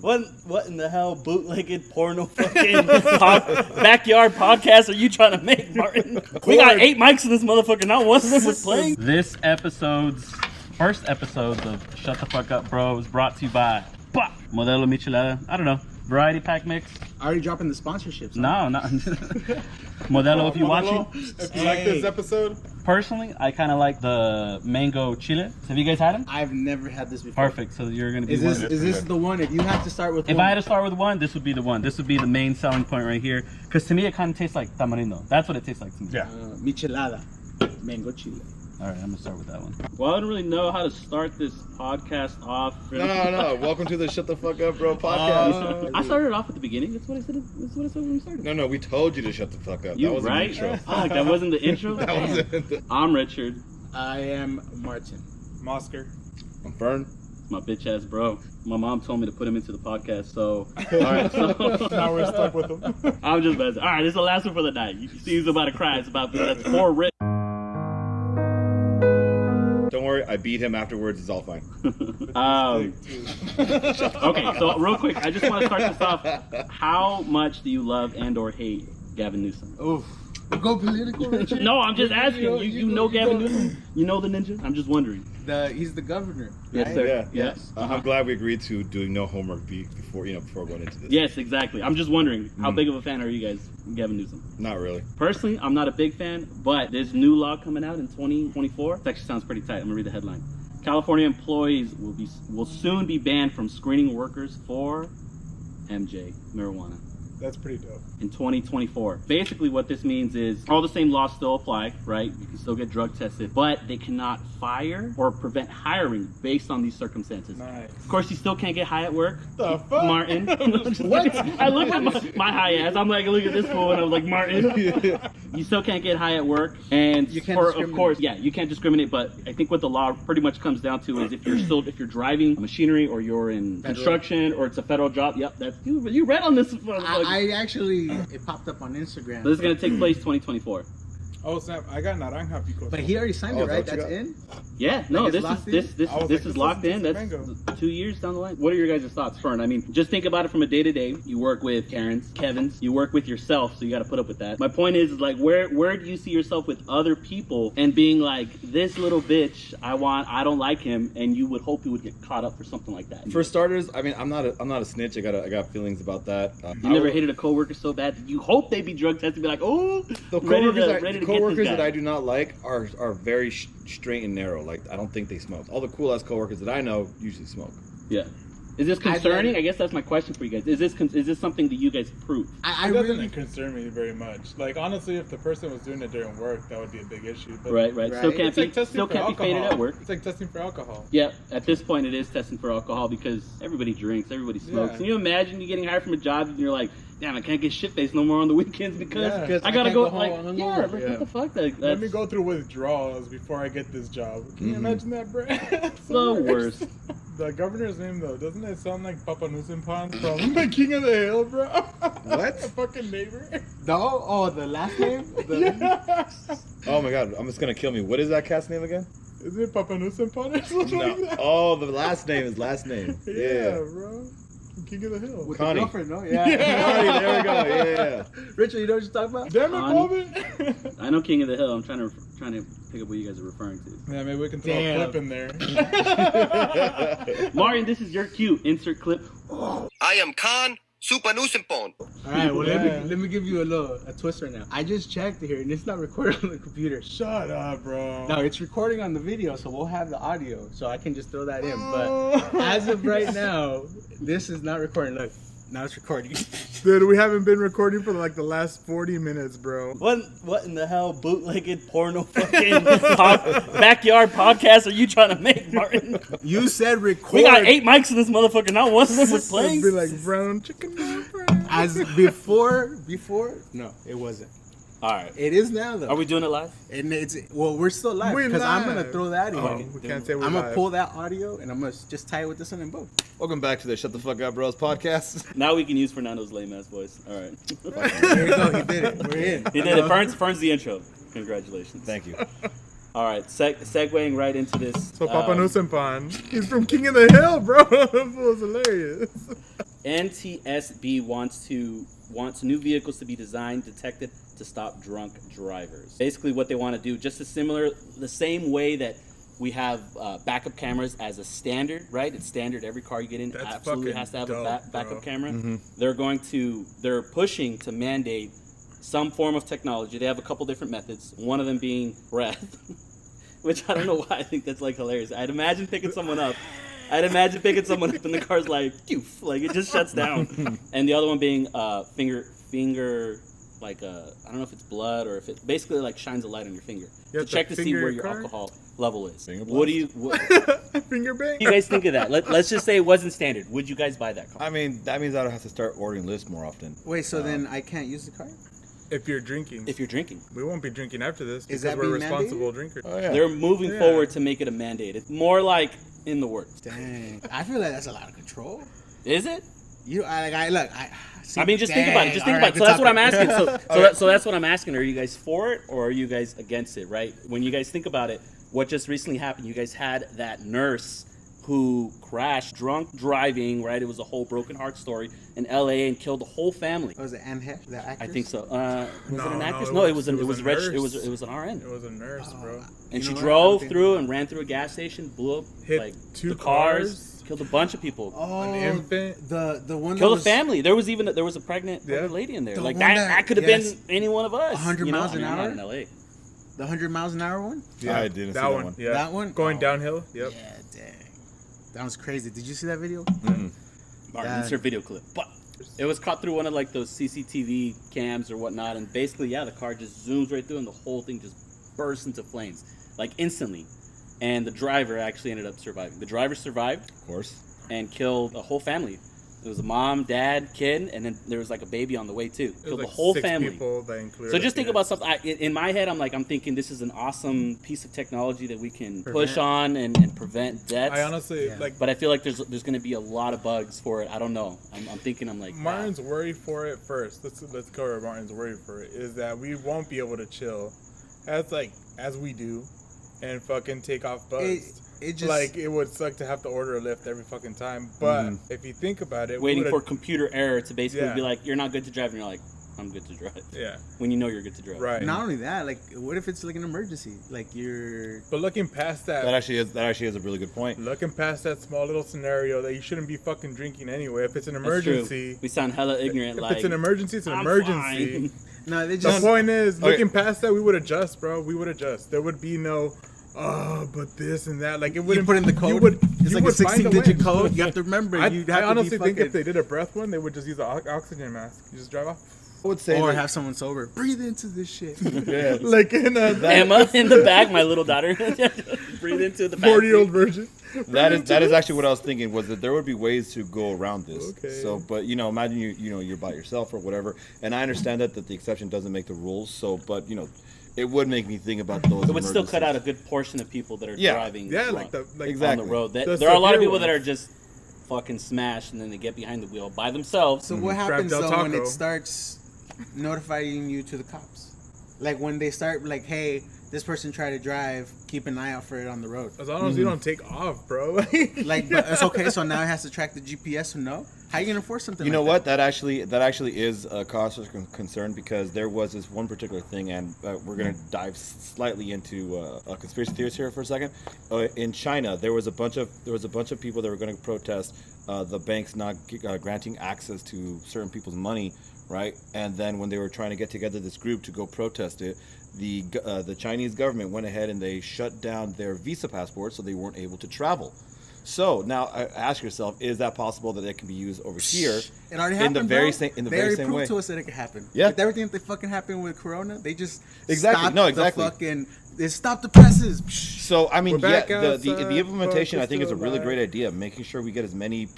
What in the hell bootlegged porno fucking backyard podcast are you trying to make, Martin? We got 8 mics in this motherfucker. Not one of them was playing. This first episode of Shut the Fuck Up, Bro, is brought to you by Modelo Michelada. I don't know. Variety pack mix. Already dropping the sponsorships. Huh? No, not Modelo. If you're watching, if you like this episode. Personally, I kind of like the mango chile. Have you guys had them? I've never had this before. Perfect. So you're gonna be. Is this the one? If you had to start with, if I had to start with one, this would be the one. This would be the main selling point right here. Because to me, it kind of tastes like tamarindo. That's what it tastes like to me. Yeah. Michelada, mango chile. All right, I'm gonna start with that one. Well, I don't really know how to start this podcast off. No. Welcome to the Shut the Fuck Up, Bro podcast. I started off at the beginning. That's what I said. That's what I said when we started. No, we told you to shut the fuck up. You that wasn't right? the intro. Fuck, that wasn't the intro. That wasn't. I'm Richard. I am Martin. Mosker. I'm Fern. My bitch ass bro. My mom told me to put him into the podcast, so all right. So now we're stuck with him. I'm just messing. All right, this is the last one for the night. You see, he's about to cry. It's about that's 4 Rich. Don't worry, I beat him afterwards. It's all fine. Okay, so real quick, I just want to start this off. How much do you love and/or hate Gavin Newsom? Oof. Go political, Richard. No, I'm just asking. You know Gavin Newsom? You know the ninja? I'm just wondering. He's the governor. Yes, sir. Yeah. Yes. I'm glad we agreed to doing no homework before going into this. Yes, exactly. I'm just wondering, how big of a fan are you guys of Gavin Newsom? Not really. Personally, I'm not a big fan, but there's new law coming out in 2024. It actually sounds pretty tight. I'm gonna read the headline. California employees will soon be banned from screening workers for MJ, marijuana. That's pretty dope. In 2024. Basically what this means is all the same laws still apply, right? You can still get drug tested, but they cannot fire or prevent hiring based on these circumstances. Nice. Of course, you still can't get high at work. The fuck? Martin. What? I looked at my high ass. I'm like, look at this fool, and I'm like, Martin. You still can't get high at work, and you can't of course, yeah, you can't discriminate. But I think what the law pretty much comes down to is if you're driving machinery or you're in construction or it's a federal job. Yep, that's you read on this. I actually, it popped up on Instagram. So this is gonna take place 2024. Oh snap! I got naranja pico. But he already signed it, right? That's in. Yeah, no, this is locked in. That's mango. 2 years down the line. What are your guys' thoughts, Fern? I mean, just think about it from a day to day. You work with Karens, Kevins. You work with yourself, so you got to put up with that. My point is like, where do you see yourself with other people and being like, this little bitch, I don't like him, and you would hope he would get caught up for something like that. For starters, I mean, I'm not a snitch. I got feelings about that. You never hated a coworker so bad that you hope they be drug tested and be like, oh, the coworkers that I do not like are very straight and narrow. Like, I don't think they smoke. All the cool ass coworkers that I know usually smoke. Yeah. Is this concerning? I guess that's my question for you guys. Is this something that you guys approve? It doesn't concern me very much. Like, honestly, if the person was doing it during work, that would be a big issue. But right. Still can't be faded at work. It's like testing for alcohol. Yeah, at this point it is testing for alcohol because everybody drinks, everybody smokes. Yeah. Can you imagine you getting hired from a job and you're like, damn, I can't get shit-faced no more on the weekends because I gotta go like, what the fuck? Let me go through withdrawals before I get this job. Can you imagine that, bro? The worst. The governor's name, though, doesn't it sound like Papa Newsom from the King of the Hill, bro? What? The fucking neighbor. No? Oh, the last name? Yeah. Oh my god, I'm just gonna kill me. What is that cat's name again? Is it Papa Newsom Pond or something like that? Oh, the last name is last name. Yeah, bro. King of the Hill. With Connie. the girlfriend, no? Yeah. Connie, there we go. Yeah. Richard, you know what you're talking about? Damn it, Bobby. I know King of the Hill. I'm trying to pick up what you guys are referring to. Yeah, maybe we can throw a clip in there. Martin, this is your cue. Insert clip. I am Khan Super Nusimpon. Alright, well let me give you a twist right now. I just checked here and it's not recorded on the computer. Shut up, bro. No, it's recording on the video, so we'll have the audio, so I can just throw that in. But as of right now, this is not recording. Look, now it's recording. Dude, we haven't been recording for like the last 40 minutes, bro. What in the hell bootlegged porno fucking backyard podcast are you trying to make, Martin? You said record. We got 8 mics in this motherfucker. Not one of them was playing. It'd be like brown chicken. As before, no, it wasn't. All right. It is now though. Are we doing it live? And we're still live because I'm gonna throw that in. We can't say we're I'm gonna live. pull that audio and I'm gonna just tie it with this one and boom. Welcome back to the Shut the Fuck Up Bros podcast. Now we can use Fernando's lame ass voice. All right. There you go. He did it. We're in. He did it. Fern's the intro. Congratulations. Thank you. All right. Segueing right into this. So Papa Newsom Pond. He's from King of the Hill, bro. That was hilarious. NTSB wants new vehicles to be designed, detected to stop drunk drivers. Basically, what they want to do, just the same way that we have backup cameras as a standard, right? It's standard. Every car you get in absolutely has to have a backup camera. They're pushing to mandate some form of technology. They have a couple different methods. One of them being breath, which I don't know why I think that's like hilarious. I'd imagine picking someone up and the car's like, poof, like it just shuts down. And the other one being finger, like I don't know if it's blood or if it basically like shines a light on your finger to check to see where your alcohol level is. What do you finger bang? What do you guys think of that? Let's just say it wasn't standard. Would you guys buy that car? I mean, that means I don't have to start ordering lists more often. Wait, so then I can't use the car? If you're drinking. We won't be drinking after this Is because that we're being responsible mandated? drinkers. Oh, yeah. They're moving forward to make it a mandate. It's more like in the works. Dang. I feel like that's a lot of control. Is it? See, I mean, just think about it. all right, So that's what I'm asking. Okay. So that's what I'm asking. Are you guys for it or are you guys against it? Right? When you guys think about it, what just recently happened? You guys had that nurse who crashed drunk driving. Right? It was a whole broken heart story in L.A. and killed the whole family. Was it Anne Hesh, the actress? I think so. Was it an actress? it No, it was was an a nurse. it was an RN. It was a nurse, bro. And she know what? drove through and ran through a gas station, blew up Hit like 2 the cars, killed a bunch of people. Oh, An infant. the one Killed that a family. There was a pregnant lady in there. The Like one that could have yes. been any one of us. 100 miles an I'm hour? not in LA. the 100 miles an hour one? Yeah, I didn't see that one. Yeah. That one? Going Oh. downhill. Yep. Yeah, dang. That was crazy. Did you see that video? Martin, That- it's her video clip. But it was caught through one of like those CCTV cams or whatnot, and basically, the car just zooms right through, and the whole thing just bursts into flames, like instantly. And the driver actually ended up surviving. The driver survived, Of course. and killed a whole family. It was a mom, dad, kid, and then there was like a baby on the way too. It was Killed like the whole 6 family. people that included So just think yeah. about something. In my head, I'm thinking this is an awesome piece of technology that we can push on and prevent deaths. I honestly like. But I feel like there's going to be a lot of bugs for it. I don't know. I'm thinking like Martin's worry for it first. Let's cover Martin's worry for it is that we won't be able to chill, as we do, and fucking take off buzzed. It just Like it would suck to have to order a lift every fucking time. But if you think about it, waiting we for would've- computer error to basically Yeah. be like, you're not good to drive, and you're like, I'm good to drive. yeah, When you know you're good to drive. right. not only that, like what if it's like an emergency? Like you're But looking past That that, actually is a really good point. looking past that small little scenario that you shouldn't be fucking drinking anyway. If it's an That's true. emergency, We sound hella ignorant. if like it's an emergency, it's an I'm emergency. fine. no, they The just point is, Okay. looking past that, we would adjust, bro. We would adjust. There would be no, but this and that. Like it you wouldn't put in the you code. would- It's you like a would find 16-digit way. code. You have to remember. I You have honestly to be think if fucking- they did a breath one, they would just use an oxygen mask. You just drive off. I would say or that- have someone sober. Breathe into this shit. yeah, Like in a Emma in the back, my little daughter. Breathe into the back. 40-year-old version. that is actually what I was thinking, was that there would be ways to go around this. Okay. So, but imagine you're by yourself or whatever, and I understand that the exception doesn't make the rules. So, but it would make me think about those. It would still cut emergencies. out a good portion of people that are Yeah. driving Yeah, drunk like Exactly. on the road. The There are a lot of severe people that ones. are just fucking smashed, and then they get behind the wheel by themselves. So what happens Del though when Taco. it starts notifying you to the cops? Like when they start like, hey, this person tried to drive, keep an eye out for it on the road. As long as you don't take off, bro. Like, but it's okay. So now it has to track the GPS to know. How you gonna enforce something? You know like what? That actually is a cause for concern, because there was this one particular thing, and we're gonna dive slightly into conspiracy theories here for a second. In China, there was a bunch of people that were going to protest the banks not granting access to certain people's money, right? And then when they were trying to get together this group to go protest it, the Chinese government went ahead and they shut down their visa passports, so they weren't able to travel. So now ask yourself: is that possible that it can be used over here? It already in happened, the very bro. same They very already same proved way. to us that it could happen. Yeah. With everything that fucking happened with Corona, they just Exactly. stopped No, exactly. the fucking. They stopped the presses. So I mean, We're back the outside, implementation, I think, is a still really great alive. idea. Making sure we get as many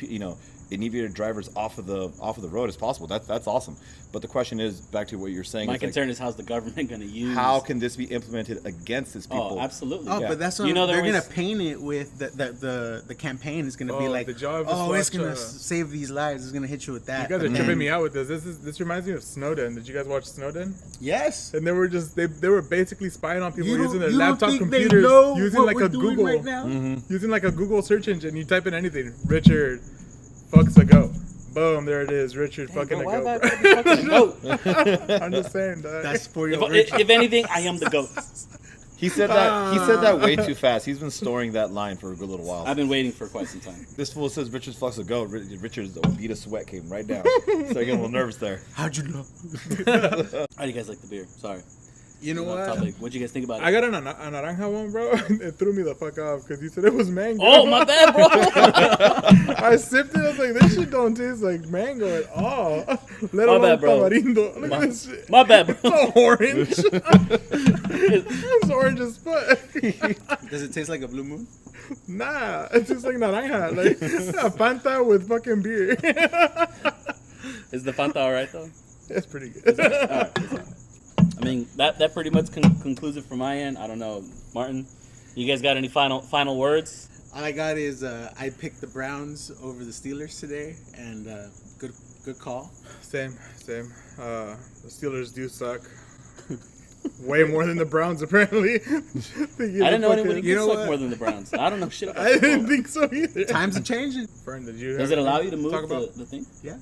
inebriated drivers off of the road as possible. That's awesome. But the question is, back to what you're saying. My is like, concern is how's the government going to use? how can this be implemented against these people? Oh, absolutely. Oh, Yeah. but that's what You know, they're there gonna was- paint it with the campaign is gonna be Oh, like, did y'all ever oh, it's watch, gonna save these lives. It's gonna hit you with You that. guys are And tripping then- me out with this. This reminds me of Snowden. Did you guys watch Snowden? Yes. And they were just they were basically spying on people You don't- using their you don't laptop think they computers, know using what like we're a doing Google right now? using like a Google search engine. You type in anything, Richard fucks a goat. Boom, there it is. Richard fucking Bro, a why goat. am I fucking goat? I'm just saying that. That's for your Richard. If anything, I am the goat. He said that way too fast. He's been storing that line for a good little while. I've been waiting for quite some time. This fool says Richard's fucks a goat. Richard's beat of sweat came right down. So I get a little nervous there. How'd you know? How do you guys like the beer? Sorry. You know what? Topic. What'd you guys think about it? I got a naranja one, bro. It threw me the fuck off because you said it was mango. Oh, my bad, bro. I sipped it. I was like, this shit don't taste like mango at all. Let My alone bad, bro. tamarindo. Look at this shit. My bad, bro. It's orange. It's orange as fuck. Does it taste like a blue moon? Nah, it tastes like naranja. Like a Fanta with fucking beer. Is the Fanta all right, though? That's pretty good. All right. I mean, that pretty much concludes it from my end. I don't know. Martin, you guys got any final words? All I got is I picked the Browns over the Steelers today, and good call. Same. The Steelers do suck. Way more than the Browns, apparently. I didn't know anybody could suck more than the Browns. I don't know shit about I football. didn't think so either. Times are changing. Fern, did you Does have it allow anything you to talk move about? the thing? Yeah.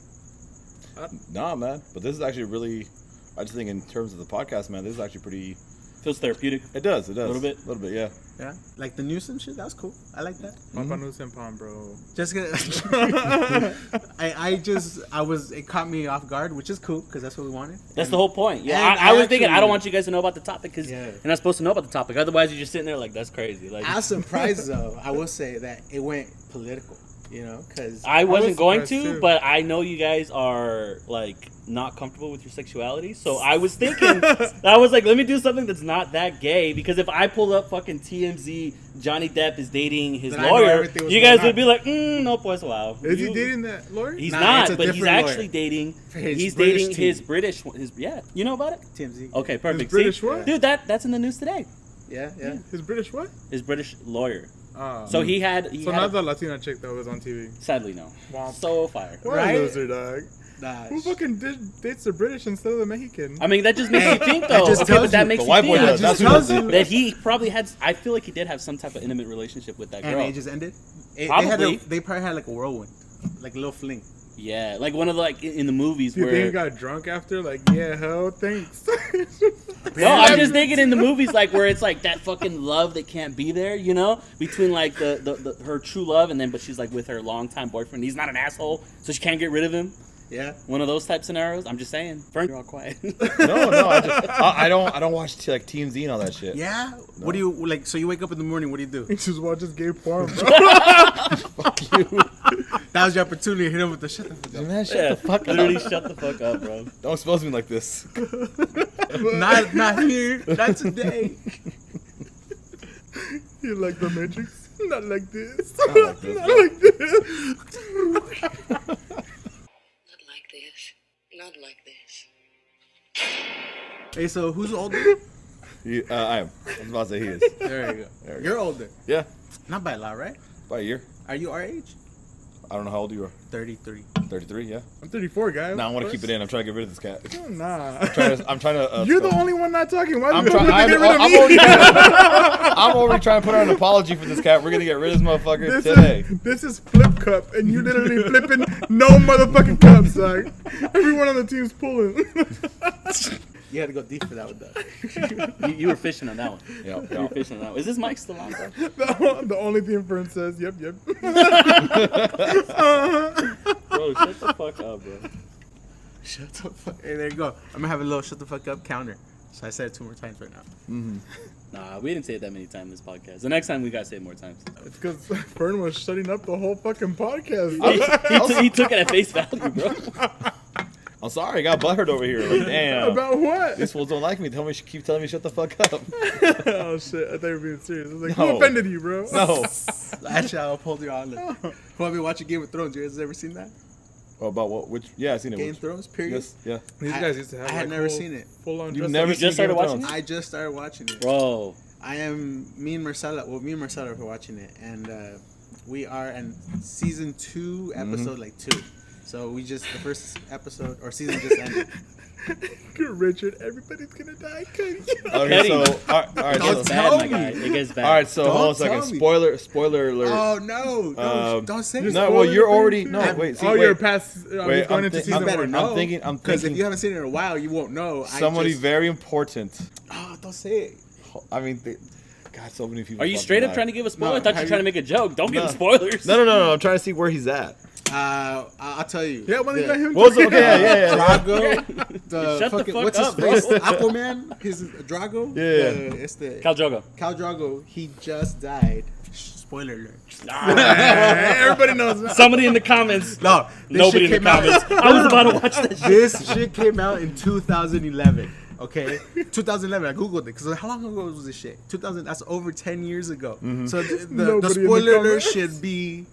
Nah, man. But this is actually really. I just think in terms of the podcast, man, this is actually pretty. Feels therapeutic. It does. A little bit? A little bit, yeah. Yeah. Like the Newsom shit. That was cool. I like that. Papa Newsom, bro. Just gonna. It caught me off guard, which is cool because that's what we wanted. That's the whole point. Yeah, And I was thinking, actually- I don't want you guys to know about the topic because Yeah. you're not supposed to know about the topic. Otherwise, you're just sitting there like, that's crazy. Like, I was surprised though. I will say that it went political. You know, because I wasn't going surprised, to, too. but I know you guys are like not comfortable with your sexuality, so I was thinking, I was like, let me do something that's not that gay, because if I pulled up fucking TMZ, Johnny Depp is dating his Then I know lawyer, everything was you guys going would be like, no, pues wow. Is he dating that lawyer? He's Nah, not, it's a but he's different lawyer. actually dating. His He's British dating team. his British. Yeah, you know about it? TMZ. Okay, perfect. British See? what? Dude, that's in the news today. Yeah. His British what? His British lawyer. Oh. So he had. So not the Latina chick that was on TV. Sadly, no. Womp. So fire. What Right? a loser, dog. Nah. Who fucking dates the British instead of the Mexican? I mean, that just makes you think, though. just Okay, tells but that you. makes The you white boy think does. That's just tells what you. that he probably had. I feel like he did have some type of intimate relationship with that And girl. it just ended. Probably. They probably had like a whirlwind, like a little fling. Yeah, like one of the, like in the movies Do you where. think he got drunk after? Like, yeah, hell, thanks. No, I'm just thinking in the movies like where it's like that fucking love that can't be there, you know, between like the her true love and then but she's like with her longtime boyfriend. He's not an asshole, so she can't get rid of him. Yeah. One of those type scenarios. I'm just saying. Fern, you're all quiet. No, I don't watch like TMZ and all that shit. Yeah. What do you like? So you wake up in the morning. What do you do? He just watches gay porn, bro. That was your opportunity to hit him with the shit. Man, shut Yeah, the fuck up. literally shut the fuck up, bro. Don't expose me like this. Not here. Not today. You like the Matrix? Not like this. Not like this, Not bro. like this. Not like this. Not like this. Hey, so who's older? I am. I was about to say he is. There you go. There we You're older. Yeah, Not by a lot, right? by a year. Are you our age? I don't know how old you are. 33. 33, yeah. I'm 34, guy. Nah, I want to keep it in. I'm trying to get rid of this cat. Nah. I'm trying to. You're the only one not talking. Why I'm you trying. trying to get rid of I'm me? already trying to put out an apology for this cat. We're gonna get rid of this motherfucker today. This is flip cup, and you literally flipping no motherfucking cups, dog. Everyone on the team's pulling. You had to go deep for that one, though. You were fishing on that one. Yeah, You were fishing on that one. Is this mic still on, bro? The only thing Fern says, yep. Bro, shut the fuck up, bro. Shut the fuck. Hey, there you go. I'm gonna have a little shut the fuck up counter. So I said it 2 more times right now. Nah, we didn't say it that many times in this podcast. The next time we gotta say it more times. It's because Fern was shutting up the whole fucking podcast. He took it at face value, bro. I'm sorry, I got butthurt over here. Like, damn. About what? These fools don't like me. Keep telling me shut the fuck up. Oh shit! I thought you were being serious. I was like, No. who offended you, bro? No. Actually, I'll uphold your honor. Probably watching Game of Thrones. You guys ever seen that? Oh, about what? Which? Yeah, I seen it. Game of Which, Thrones, period. yes, yeah. These guys used to have. I had like, never full- seen it. Full-on You've dress never up. seen just started Game of watching Thrones? I just started watching it. Bro. Me and Marcella were watching it, and we are in season 2, episode like 2. So the first episode or season just ended. Richard, everybody's gonna die. Okay, Eddie. so all right, It so, gets tell bad, my me. guy. It gets bad. all right, so hold on a Don't second. tell me. Spoiler alert. Oh no! Don't say No, that. well, you're Spoiler already thing? wait. See, Oh, wait. you're past. Wait, going I'm into thi- season You better one. know. I'm thinking. Because if you haven't seen it in a while, you won't know. Somebody very important. Oh, don't say it. I mean, God, so many people. Are you fucking straight up died. trying to give a spoiler? No, I thought you have were trying to you- make a joke. Don't give No. him spoilers. No. I'm trying to see where he's at. I'll tell you. Yeah, when they let him. Well, okay, yeah. Drago, the Shut the fucking fuck what's up, his bro. face? Aquaman, his Drago. Yeah. It's the Khal Drogo. Khal Drogo. He just died. Spoiler alert. Everybody knows that. Somebody in the comments. No, this Nobody in shit the came out- comments. I was about to watch that shit. This shit came out in 2011. Okay, 2011. I googled it because how long ago was this shit? 2000. That's over 10 years ago. So the Nobody in the spoiler alert comments. should be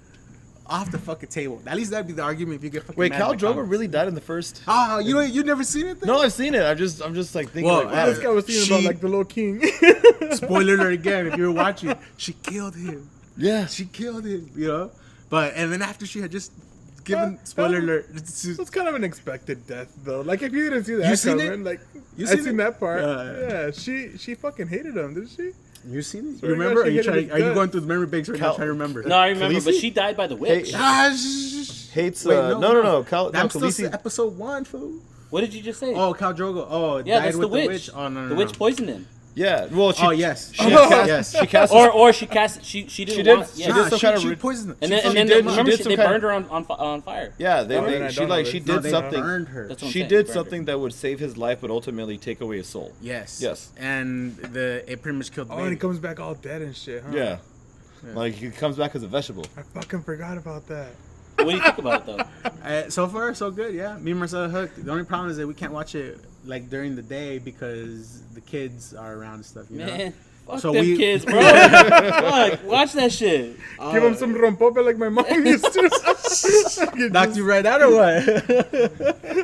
off the fucking table. At least that'd be the argument if you get fucking. Wait, mad in Khal the Drogo comments. really died in the first? Ah, you never seen it? Then? No, I've seen it. I'm just like thinking. Well, like, wow. This guy was thinking about She- like the little king. Spoiler alert again. If you were watching, she killed him. yeah. She killed him. You know, and then after she had just given spoiler alert. That's kind of an expected death, though. Like if you didn't see that You seen coming, it? like You I seen seen it? that part. Yeah. Yeah, she fucking hated him, didn't she? You seen it? So You you remember? Are actually you hit it trying? with Are you gut. going through the memory banks right now Khal- trying to remember? No, I remember, but Khaleesi? she died by the witch. Hates. Wait, No. I'm still Khaleesi. episode 1, fool. What did you just say? Oh, Khal Drogo. Oh, yeah, died that's with the witch. witch. Oh, no. The witch poisoned him. Yeah. Well, she. Oh, yes. Yes. She cast. Or she cast. She didn't She did- want. she Yeah. did some kind of she re- poisoned him. And She then fucking they, did- remember she did some they kind burned her on fire. Yeah. Oh, then I She don't like know she this. did No, they something. burned her. That's what I'm She saying, did burned her. something that would save his life, but ultimately take away his soul. Yes. Yes. And it pretty much killed the Oh, and he baby. comes back all dead and shit, huh? Yeah. Like he comes back as a vegetable. I fucking forgot about that. What do you think about it though? So far, so good. Yeah, me and Marcella hooked. The only problem is that we can't watch it like during the day because the kids are around and stuff. You know? Man, fuck So them we- kids, bro. Fuck, watch that shit. Give him some rompope like my mom used to. Knocked you right out or what?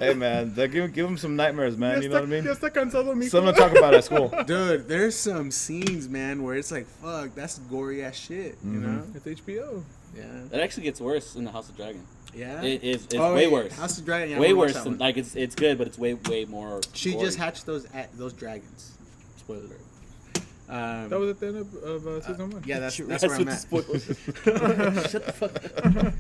Hey man, give him some nightmares, man. You know what I mean? Ya está cansado, mijo. Something to talk about at school. Dude, there's some scenes, man, where it's like, fuck, that's gory ass shit. You know? It's HBO. Yeah. It actually gets worse in the House of Dragon. Yeah. It's Oh, way yeah, worse. House of Dragon. Yeah, I way wanna watch worse that than one. like it's good, but it's way more. She gory. just hatched those dragons. Spoiler alert. That was at the end of season 1. Yeah, that's She where rests I'm with the at. spoilers. Shut the fuck up.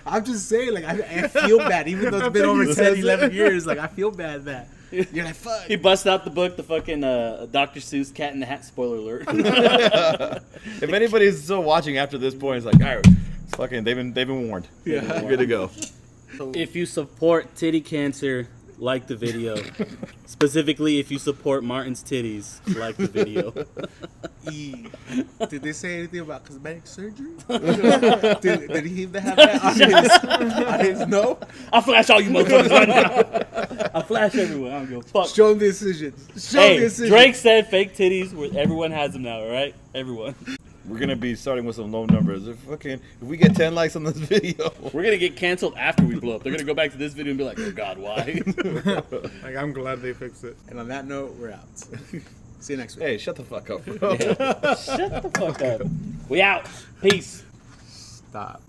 I'm just saying, like, I feel bad, even though it's been over 10, 11 years. Like, I feel bad that you're like, fuck. He busts out the book, the fucking Dr. Seuss Cat in the Hat spoiler alert. If anybody's still watching after this point, it's like, all right, it's fucking, they've been warned. Yeah. Good to go. If you support titty cancer, like the video. Specifically, if you support Martin's titties, like the video. Did they say anything about cosmetic surgery? did he have that on his no? I'll flash all you motherfuckers right now. I'll flash everyone. I don't give a fuck. Show him the incisions. Show him the Hey, incisions. Drake said fake titties. Where everyone has them now, all right? Everyone. We're gonna be starting with some low numbers. If we get 10 likes on this video, We're gonna get canceled after we blow up. They're gonna go back to this video and be like, "Oh God, why?" Like, I'm glad they fixed it. And on that note, we're out. See you next week. hey, shut the fuck up. Shut the fuck up. We out. Peace. Stop.